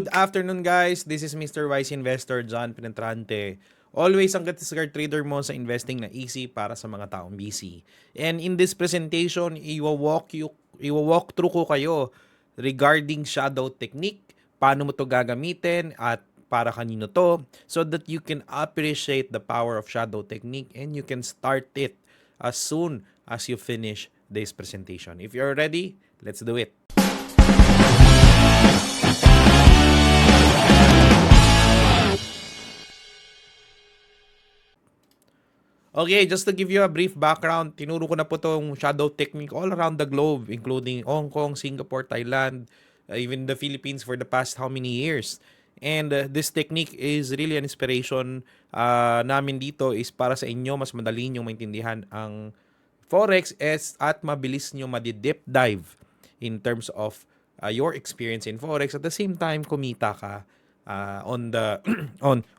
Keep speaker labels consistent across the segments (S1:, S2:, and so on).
S1: Good afternoon guys, this is Mr. Wise Investor John Penetrante. Always ang Katisgar Trader mo sa investing na easy para sa mga taong busy. And in this presentation, iwa-walk through ko kayo regarding shadow technique, paano mo to gagamitin at para kanino to, so that you can appreciate the power of shadow technique and you can start it as soon as you finish this presentation. If you're ready, let's do it. Okay, just to give you a brief background, tinuro ko na po itong shadow technique all around the globe, including Hong Kong, Singapore, Thailand, even the Philippines for the past how many years. And this technique is really an inspiration namin dito is para sa inyo, mas madali nyo maintindihan ang Forex at mabilis nyo madi-deep dive in terms of your experience in Forex. At the same time, kumita ka on the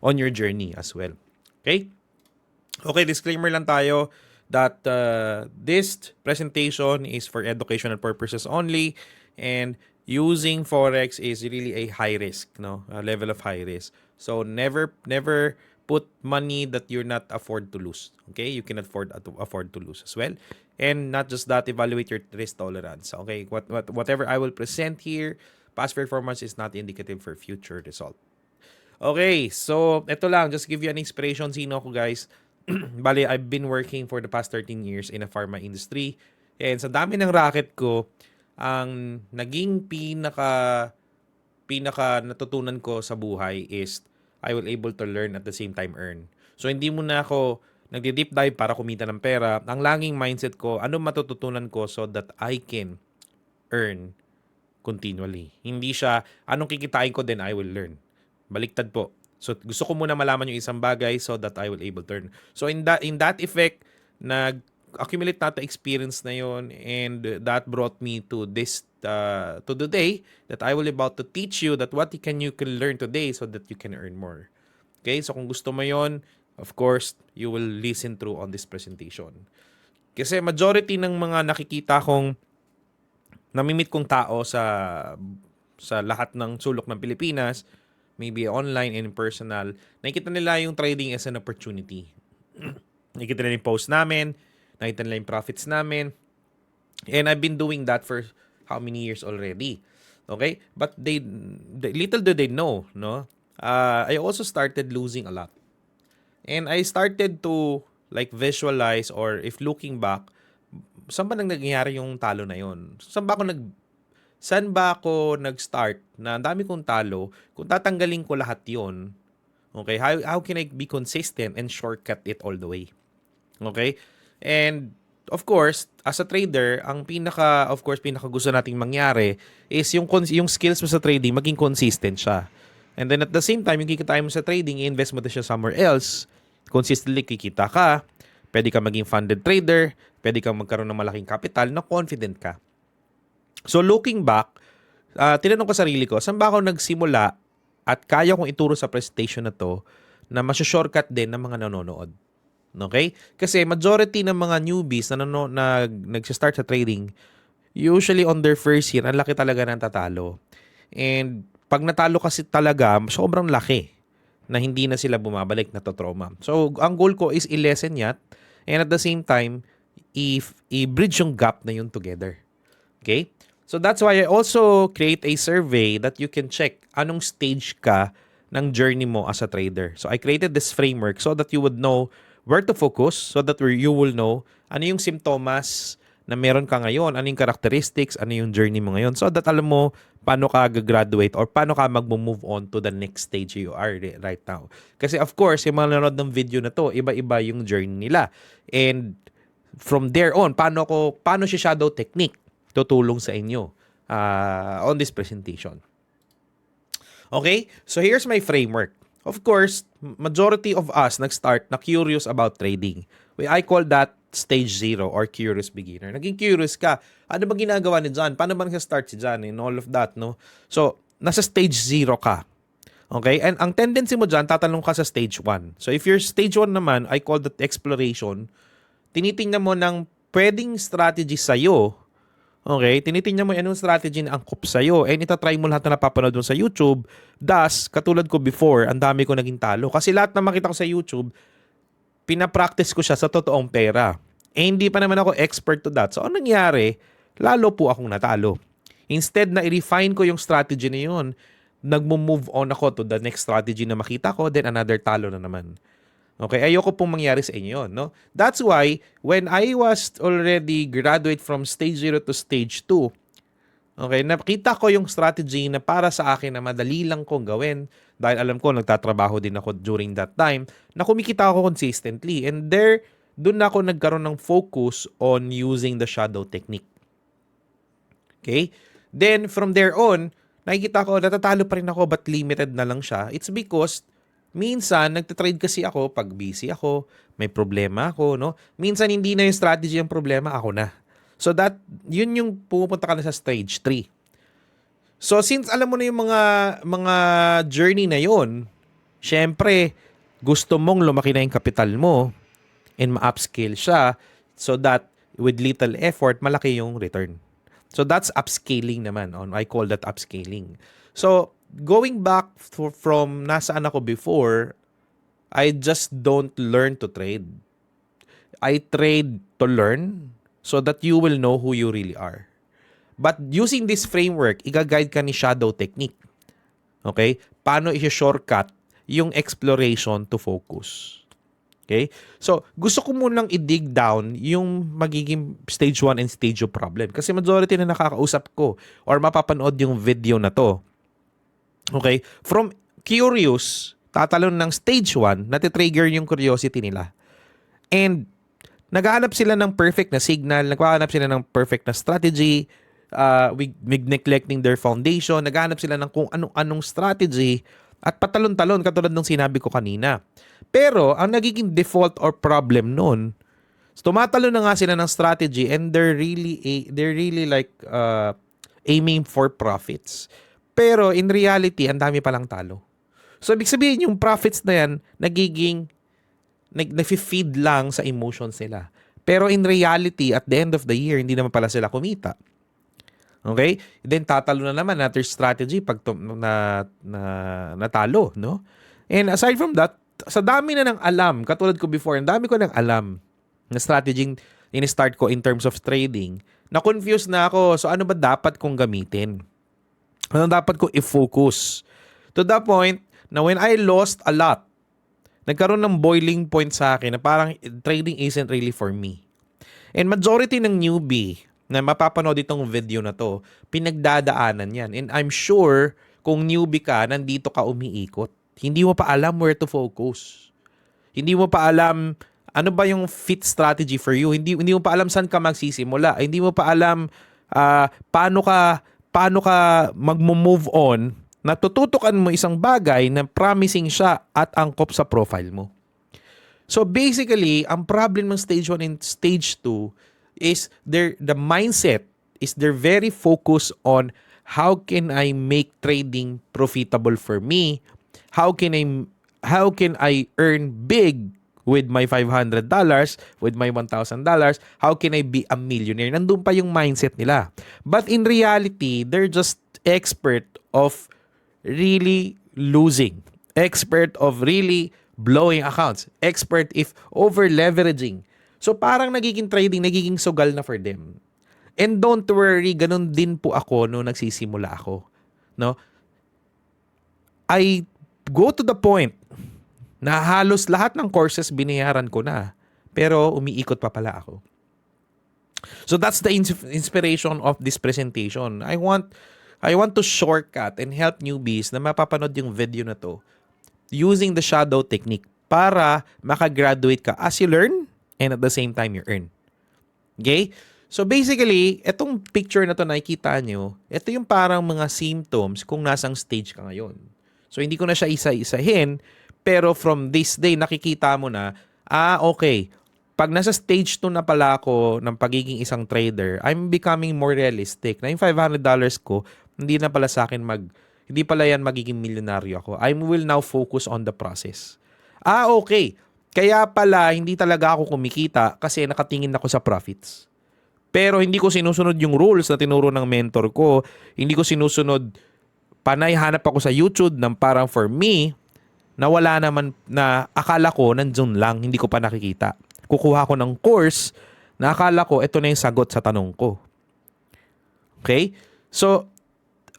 S1: on your journey as well. Okay? Okay, disclaimer lang tayo that this presentation is for educational purposes only and using Forex is really a high risk, no? A level of high risk. So never put money that you're not afford to lose. Okay? You cannot afford to lose as well. And not just that, evaluate your risk tolerance. Okay? Whatever I will present here, past performance is not indicative for future result. Okay, so ito lang, just give you an inspiration. Sino ako guys? Bali, I've been working for the past 13 years in a pharma industry. And sa dami ng racket ko, ang naging pinaka natutunan ko sa buhay is I will able to learn at the same time earn. So hindi mo na ako nagdi-deep dive para kumita ng pera. Ang laging mindset ko, ano matututunan ko so that I can earn continually. Hindi siya, anong kikitain ko then I will learn. Baliktad po. So gusto ko muna malaman yung isang bagay so that I will able to learn. So in that effect, nag-accumulate natin experience na yon and that brought me to this to the day that I will about to teach you that what you can learn today so that you can earn more. Okay? So kung gusto mo yon, of course, you will listen through on this presentation. Kasi majority ng mga nakikita kong namimit kong tao sa lahat ng sulok ng Pilipinas, maybe online and personal, nakikita nila yung trading as an opportunity. Nakikita nila yung post namin, nakikita nila yung profits namin, and I've been doing that for how many years already. Okay? But little do they know, no? I also started losing a lot. And I started to like visualize or if looking back, saan ba nangyayari yung talo na yon? Saan ba ako nag-start na ang dami kong talo, kung tatanggalin ko lahat yon, okay, how can I be consistent and shortcut it all the way? Okay? And, of course, as a trader, ang pinaka gusto nating mangyari is yung skills mo sa trading, maging consistent siya. And then at the same time, yung kikitain mo sa trading, i-invest mo na siya somewhere else, consistently kikita ka, pwede ka maging funded trader, pwede kang magkaroon ng malaking capital na confident ka. So looking back, tinanong ko sarili ko, saan ba ako nagsimula at kaya kong ituro sa presentation na to na masya-shortcut din ng mga nanonood. Okay? Kasi majority ng mga newbies na nag-start sa trading, usually on their first year, ang laki talaga ng tatalo. And pag natalo kasi talaga, sobrang laki na hindi na sila bumabalik na to-trauma. So ang goal ko is i-lessen yat and at the same time, i-bridge yung gap na yun together. Okay? So that's why I also create a survey that you can check anong stage ka ng journey mo as a trader. So I created this framework so that you would know where to focus, so that you will know ano yung simptomas na meron ka ngayon, ano yung characteristics, ano yung journey mo ngayon, so that alam mo paano ka graduate or paano ka mag-move on to the next stage you are right now. Kasi of course, yung mga nanonood ng video na to, iba-iba yung journey nila. And from there on, paano si shadow technique tutulong sa inyo on this presentation. Okay? So here's my framework. Of course, majority of us nag-start na curious about trading. I call that stage 0 or curious beginner. Naging curious ka. Ano ba ginagawa ni John? Paano ba nag-start si John? And all of that, no? So, nasa stage 0 ka. Okay? And ang tendency mo dyan, tatanong ka sa stage 1. So, if you're stage 1 naman, I call that exploration. Tinitingnan mo ng pwedeng strategy sa'yo Okay, tinitingnan mo anong strategy na angkop sa'yo and itatry mo lahat na napapanood mo sa YouTube. Thus, katulad ko before, ang dami ko naging talo. Kasi lahat na makita ko sa YouTube, pinapractice ko siya sa totoong pera. Eh, hindi pa naman ako expert to that. So, anong nangyari? Lalo po akong natalo. Instead na i-refine ko yung strategy na yun, nagmo-move on ako to the next strategy na makita ko, then another talo na naman. Okay, ayoko pong mangyari sa inyo, no? That's why, when I was already graduate from stage 0 to stage 2, okay, nakita ko yung strategy na para sa akin na madali lang kong gawin dahil alam ko nagtatrabaho din ako during that time na kumikita ako consistently. And there, doon ako nagkaroon ng focus on using the shadow technique. Okay? Then, from there on, nakikita ko, natatalo pa rin ako but limited na lang siya. It's because minsan, nagtitrade kasi ako pag busy ako, may problema ako, no? Minsan, hindi na yung strategy ang problema, ako na. So yun yung pupunta ka na sa stage 3. So since alam mo na yung mga journey na yun, syempre, gusto mong lumaki na yung kapital mo and ma-upscale siya so that with little effort, malaki yung return. So that's upscaling naman. I call that upscaling. So going back from nasaan ako before, I just don't learn to trade. I trade to learn so that you will know who you really are. But using this framework, i-guide ka ni shadow technique. Okay? Paano i-shortcut yung exploration to focus. Okay? So, gusto ko munang i-dig down yung magiging stage 1 and stage 2 problem. Kasi majority na nakakausap ko or mapapanood yung video na to. Okay? From curious, tatalon ng stage 1, natitrigger yung curiosity nila. And naghahanap sila ng perfect na signal, naghahanap sila ng perfect na strategy, neglecting their foundation, naghahanap sila ng kung anong strategy at patalon-talon katulad ng sinabi ko kanina. Pero ang nagiging default or problem nun, tumatalon na nga sila ng strategy and they're really like aiming for profits. Pero in reality, ang dami palang talo. So ibig sabihin yung profits na yan nag-feed lang sa emotions nila. Pero in reality, at the end of the year, hindi naman pala sila kumita. Okay? Then tatalo na naman natin strategy pag natalo, no? And aside from that, sa dami na ng alam, katulad ko before, ang dami ko ng alam na strategy in-start ko in terms of trading, na-confuse na ako. So ano ba dapat kong gamitin? Ano dapat kong i-focus? To the point na when I lost a lot, nagkaroon ng boiling point sa akin na parang trading isn't really for me. And majority ng newbie na mapapanood itong video na to, pinagdadaanan yan. And I'm sure kung newbie ka, nandito ka umiikot. Hindi mo pa alam where to focus. Hindi mo pa alam ano ba yung fit strategy for you. Hindi mo pa alam saan ka magsisimula. Hindi mo pa alam paano ka mag-move on. Natututukan mo isang bagay na promising siya at angkop sa profile mo. So basically, ang problem ng stage 1 and stage 2 is the mindset is they're very focused on how can I make trading profitable for me? How can I earn big with my $500, with my $1,000? How can I be a millionaire? Nandun pa yung mindset nila. But in reality, they're just expert of really losing, expert of really blowing accounts, expert if over leveraging. So parang nagiging trading, nagiging sugal na for them. And don't worry, ganun din po ako nung nagsisimula ako. No? I go to the point na halos lahat ng courses binayaran ko na, pero umiikot pa pala ako. So that's the inspiration of this presentation. I want to shortcut and help newbies na mapapanood yung video na to using the shadow technique para makagraduate ka as you learn and at the same time you earn. Okay? So basically, etong picture na to nakikita nyo, ito yung parang mga symptoms kung nasang stage ka ngayon. So hindi ko na siya isa-isahin, pero from this day, nakikita mo na, okay, pag nasa stage 2 na pala ako ng pagiging isang trader, I'm becoming more realistic. Na yung $500 ko, hindi na pala sa akin hindi pala yan magiging milyonaryo ako. I will now focus on the process. Okay. Kaya pala, hindi talaga ako kumikita kasi nakatingin ako sa profits. Pero hindi ko sinusunod yung rules na tinuro ng mentor ko. Hindi ko sinusunod, panay hanap ako sa YouTube ng parang for me, na wala naman, na akala ko nandun lang, hindi ko pa nakikita. Kukuha ko ng course na akala ko ito na yung sagot sa tanong ko. Okay? So,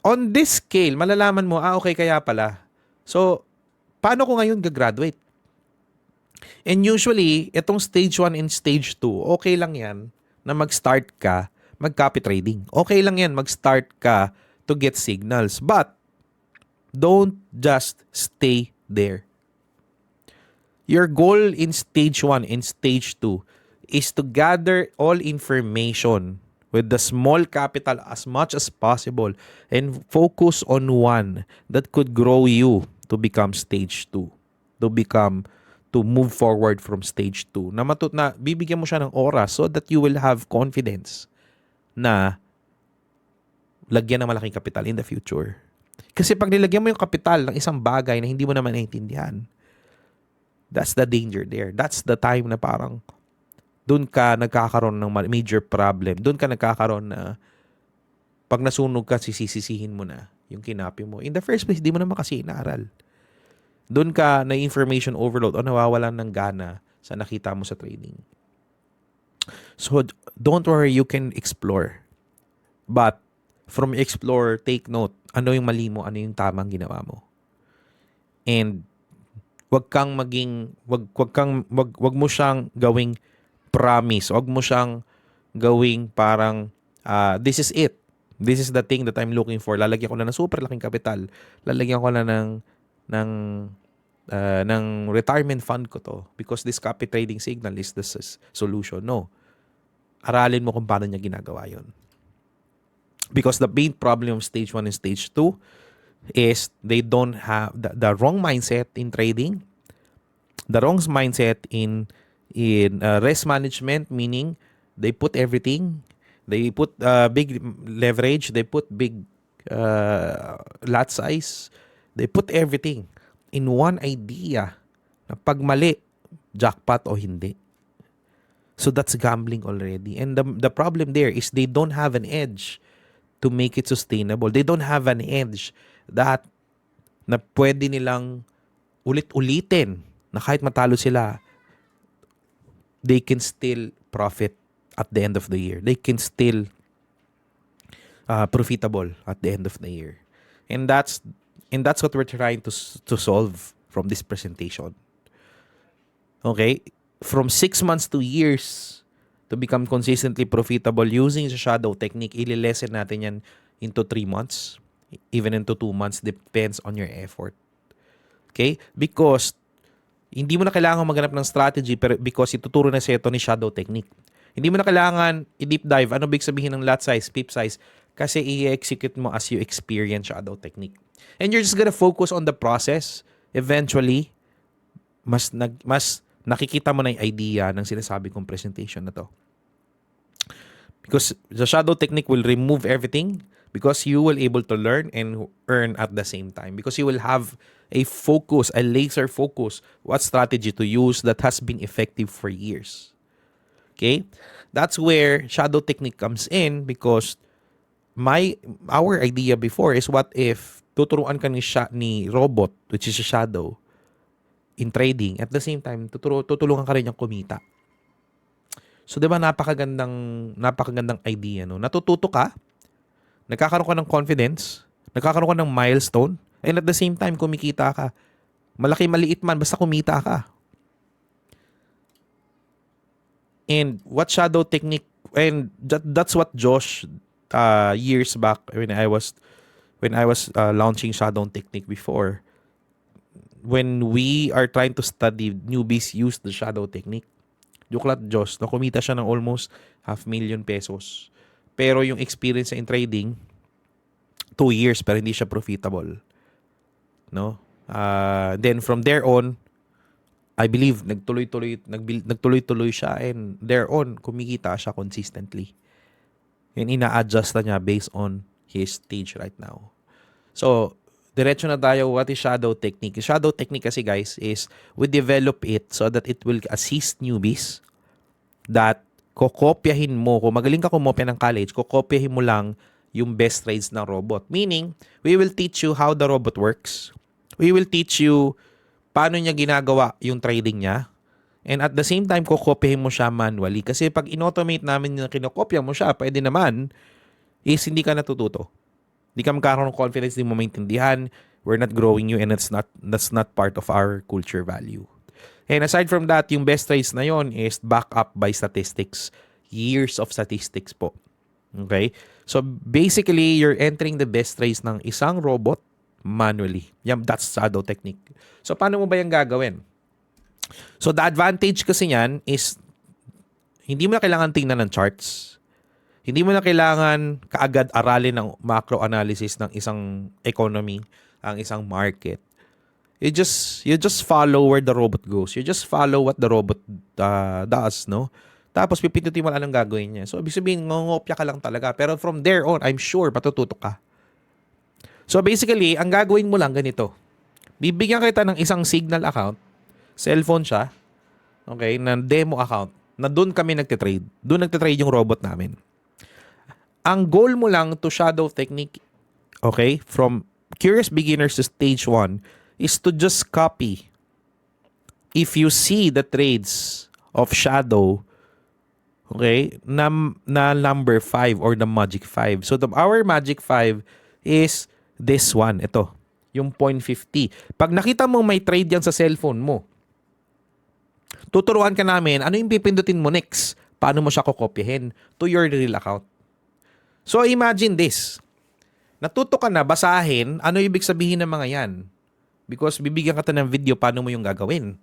S1: on this scale, malalaman mo, okay, kaya pala. So, paano ko ngayon gagraduate? And usually, itong stage 1 and stage 2, okay lang yan na mag-start ka, mag-copy trading. Okay lang yan, mag-start ka to get signals. But, don't just stay there. Your goal in stage 1 and stage 2 is to gather all information with the small capital as much as possible and focus on one that could grow you to become stage 2. To move forward from stage 2. Na bibigyan mo siya ng oras so that you will have confidence na lagyan ng malaking kapital in the future. Kasi pag nilagyan mo yung kapital ng isang bagay na hindi mo naman naiintindihan, that's the danger there. That's the time na parang doon ka nagkakaroon ng major problem. Doon ka nagkakaroon na pag nasunog ka, sisisihin mo na yung kinapi mo. In the first place, di mo naman kasi inaaral. Doon ka na information overload o nawawalan ng gana sa nakita mo sa trading. So, don't worry, you can explore. But, from explore, take note. Ano yung mali mo, ano yung tamang ginawa mo. And, wag mo siyang gawing promise. Wag mo siyang gawing parang, this is it. This is the thing that I'm looking for. Lalagyan ko na ng super laking kapital. Lalagyan ko na ng retirement fund ko to because this copy trading signal is the solution. No. Aralin mo kung paano niya ginagawa yun. Because the main problem of stage 1 and stage 2 is they don't have the wrong mindset in trading, the wrong mindset in risk management, meaning they put everything, they put big leverage, they put big lot size, they put everything in one idea na pag mali, jackpot o hindi. So that's gambling already. And the problem there is they don't have an edge to make it sustainable. They don't have an edge that na pwede nilang ulit-ulitin na kahit matalo sila, they can still profit at the end of the year. They can still profitable at the end of the year. And that's what we're trying to solve from this presentation. Okay? From 6 months to years to become consistently profitable using the shadow technique, ililesen natin yan into 3 months, even into 2 months, depends on your effort. Okay? Because hindi mo na kailangan maghanap ng strategy because ituturo na sa ito ni shadow technique. Hindi mo na kailangan i-deep dive. Ano big sabihin ng lot size, pip size? Kasi i-execute mo as you experience shadow technique. And you're just gonna focus on the process. Eventually, mas nakikita mo na yung idea ng sinasabi kong presentation na to. Because the shadow technique will remove everything because you will able to learn and earn at the same time. Because you will have a focus, a laser focus, what strategy to use that has been effective for years. Okay? That's where shadow technique comes in because our idea before is what if tuturuan ka ni robot, which is a shadow, in trading, at the same time, tutulungan ka rin niyang kumita. So, di ba, napakagandang idea, no? Natututo ka, nagkakaroon ka ng confidence, nagkakaroon ka ng milestone, and at the same time, kumikita ka. Malaki, maliit man, basta kumita ka. And what shadow technique, and that's what Josh, years back, when I was launching shadow technique before, when we are trying to study, newbies use the shadow technique. Joke lang, Josh, kumita siya ng almost 500,000 pesos. Pero yung experience in trading, 2 years pero hindi siya profitable. No? Then from there on, I believe nagtuloy-tuloy siya, and there on kumikita siya consistently. And ina-adjust na niya based on his stage right now. So, diretso na tayo, what is shadow technique? Shadow technique kasi, guys, is we develop it so that it will assist newbies that kokopyahin mo, kung magaling ka kumopya ng college, kokopyahin mo lang yung best trades ng robot. Meaning, we will teach you how the robot works. We will teach you paano niya ginagawa yung trading niya. And at the same time, kokopyahin mo siya manually. Kasi pag in-automate namin yung kinokopya mo siya, pwede naman, is hindi ka natututo. Hindi ka magkakaroon ng confidence, hindi mo maintindihan. We're not growing you and that's not part of our culture value. And aside from that, yung best trades na yon is back up by statistics. Years of statistics po. Okay? So basically, you're entering the best trades ng isang robot manually. That's shadow technique. So paano mo ba yung gagawin? So the advantage kasi niyan is hindi mo na kailangan tingnan ng charts. Hindi mo na kailangan kaagad aralin ng macro analysis ng isang economy, ang isang market. You just follow where the robot goes. You just follow what the robot does, no? Tapos pipindutin mo lang anong gagawin niya. So ibig sabihin, ngongopya ka lang talaga. Pero from there on, I'm sure matututo ka. So basically, ang gagawin mo lang ganito. Bibigyan kita ng isang Signal account, cellphone siya, okay, na demo account, na doon kami nagtitrade. Doon nagtitrade yung robot namin. Ang goal mo lang to shadow technique, okay, from curious beginners to stage 1, is to just copy. If you see the trades of shadow, okay, na number 5 or the magic 5. So our magic 5 is this one. Ito, yung 0.50. Pag nakita mo may trade yan sa cellphone mo, tuturuan ka namin ano yung pipindutin mo next. Paano mo siya kokopyahin to your real account. So imagine this. Natuto ka na basahin ano ibig sabihin ng mga yan. Because bibigyan ka ng video paano mo yung gagawin.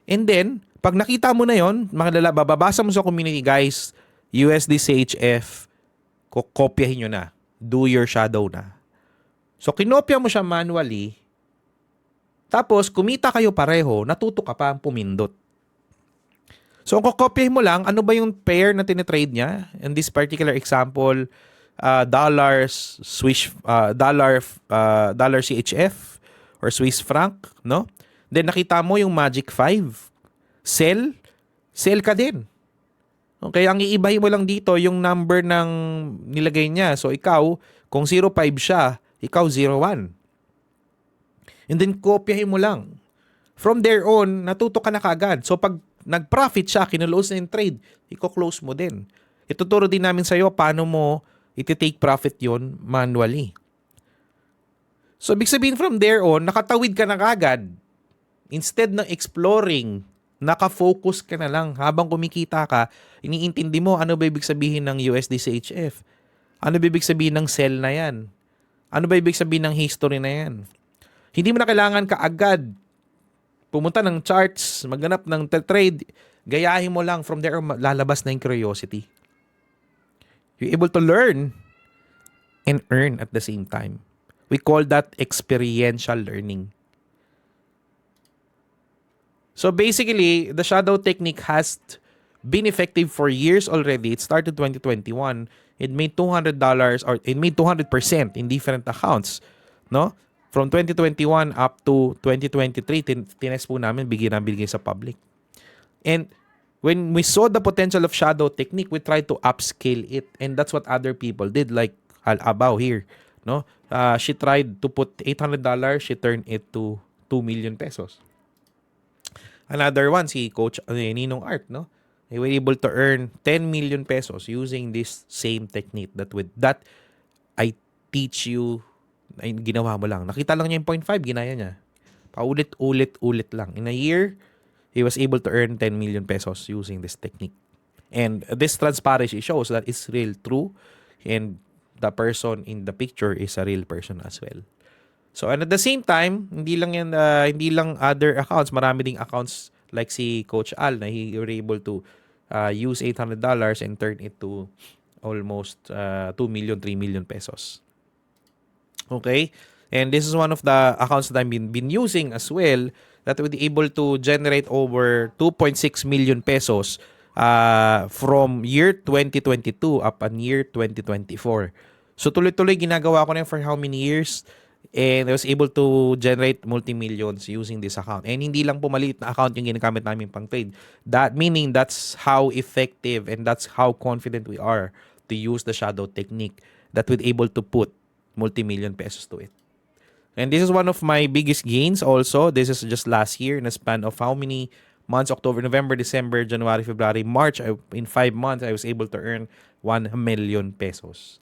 S1: And then, pag nakita mo na yon, mga bababasa mo sa community, guys, USD CHF, kokopyahin nyo na. Do your shadow na. So, kinopya mo siya manually, tapos kumita kayo pareho, natuto ka pa ang pumindot. So, kung kokopyahin mo lang, ano ba yung pair na tinitrade niya? In this particular example, dollar CHF or Swiss franc, no? Then nakita mo yung Magic 5. Sell ka din. Okay, ang iibahin mo lang dito yung number ng nilagay niya. So, ikaw, kung 0.5 siya, ikaw 0.1. And then, kopyahin mo lang. From there on, natuto ka na kagad. So, pag nag-profit siya, kinulose na yung trade, i-close mo din. Ituturo din namin sa'yo paano mo iti-take profit yon manually. So, ibig sabihin from there on, nakatawid ka na kagad. Instead ng exploring, nakafocus ka na lang. Habang kumikita ka, iniintindi mo ano ba ibig sabihin ng USD CHF? Ano ba ibig sabihin ng sell na yan? Ano ba ibig sabihin ng history na yan? Hindi mo na kailangan kaagad pumunta ng charts, maghanap ng trade, gayahin mo lang. From there, lalabas na yung curiosity. You're able to learn and earn at the same time. We call that experiential learning. So basically, the shadow technique has been effective for years already. It started 2021. It made $200 or it made 200% in different accounts, no? From 2021 up to 2023, tinest po namin, bigyan sa public. And when we saw the potential of shadow technique, we tried to upscale it. And that's what other people did, like Al-Abaw here. No? She tried to put $800, she turned it to 2 million pesos. Another one, si Coach Ninong Art, no? They were able to earn 10 million pesos using this same technique that I teach you, ay ginawa mo lang. Nakita lang niya yung 0.5, ginaya niya. Paulit-ulit lang. In a year, he was able to earn 10 million pesos using this technique. And this transparency shows that it's real true and the person in the picture is a real person as well. So, and at the same time, hindi lang other accounts, marami ding accounts like si Coach Al na he were able to use $800 and turn it to almost 2 million, 3 million pesos. Okay? And this is one of the accounts that I've been using as well that would be able to generate over 2.6 million pesos from year 2022 up on year 2024. So tuloy-tuloy ginagawa ko na for how many years? And I was able to generate multi-millions using this account. And hindi lang po maliit na account yung ginagamit namin pang trade. That meaning that's how effective and that's how confident we are to use the shadow technique that we're able to put multi-million pesos to it. And this is one of my biggest gains also. This is just last year in a span of how many months? October, November, December, January, February, March. In 5 months, I was able to earn 1 million pesos.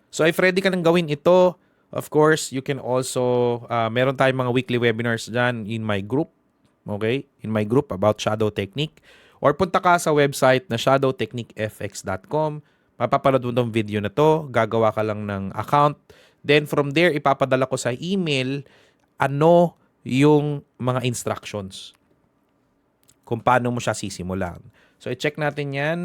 S1: So if ready ka nang gawin ito, of course, you can also, meron tayong mga weekly webinars dyan in my group. Okay? In my group about shadow technique. Or punta ka sa website na shadowtechniquefx.com. Mapapanood mo tong video na to. Gagawa ka lang ng account. Then from there, ipapadala ko sa email ano yung mga instructions kung paano mo siya sisimulan. So i-check natin yan.